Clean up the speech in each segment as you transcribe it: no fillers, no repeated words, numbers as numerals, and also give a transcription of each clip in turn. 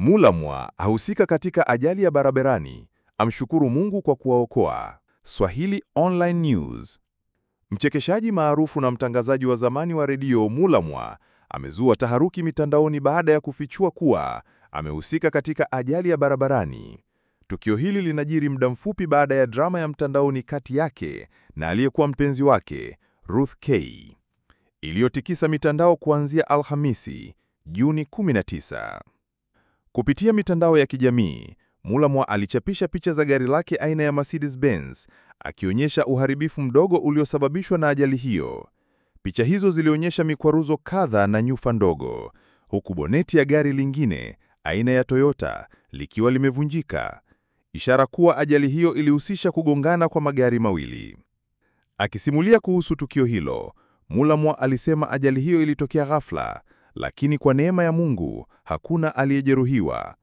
Mulamwa ahusika katika ajali ya barabarani, amshukuru Mungu kwa kuwaokoa. Swahili Online News. Mchekeshaji maarufu na mtangazaji wa zamani wa redio Mulamwa amezua taharuki mitandaoni baada ya kufichua kuwa amehusika katika ajali ya barabarani. Tukio hili linajiri muda mfupi baada ya drama ya mtandaoni kati yake na aliyekuwa mpenzi wake, Ruth K, iliyotikisa mitandao kuanzia Alhamisi, Juni 19. Kupitia mitandao ya kijamii, Mulamwa alichapisha picha za gari lake aina ya Mercedes-Benz, akionyesha uharibifu mdogo uliosababishwa na ajali hiyo. Picha hizo zilionyesha mikwaruzo kadhaa na nyufa ndogo, huku boneti ya gari lingine aina ya Toyota likiwa limevunjika, ishara kuwa ajali hiyo ilihusisha kugongana kwa magari mawili. Akisimulia kuhusu tukio hilo, Mulamwa alisema ajali hiyo ilitokea ghafla, lakini kwa neema ya Mungu hakuna aliyejeruhiwa.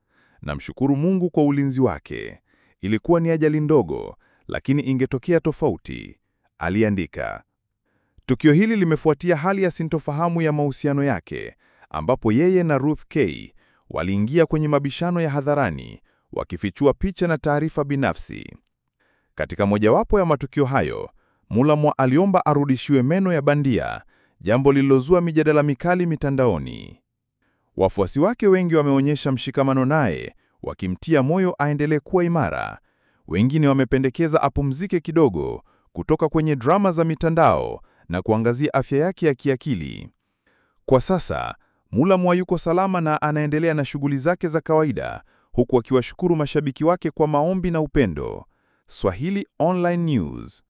Namshukuru Mungu kwa ulinzi wake. Ilikuwa ni ajali ndogo, lakini ingetokea tofauti, aliandika. Tukio hili limefuatia hali ya sintofahamu ya mahusiano yake, ambapo yeye na Ruth K waliingia kwenye mabishano ya hadharani, wakifichua picha na taarifa binafsi. Katika mojawapo ya matukio hayo, Mulamwa aliomba arudishiwe meno ya bandia, jambo lililozua mijadala mikali mitandaoni. Wafuasi wake wengi wameonyesha mshikamano naye, wakimtia moyo aendelee kuwa imara. Wengine wamependekeza apumzike kidogo kutoka kwenye drama za mitandao na kuangazia afya yake ya kiakili. Kwa sasa, Mulamwa yuko salama na anaendelea na shughuli zake za kawaida, huku akiwashukuru mashabiki wake kwa maombi na upendo. Swahili Online News.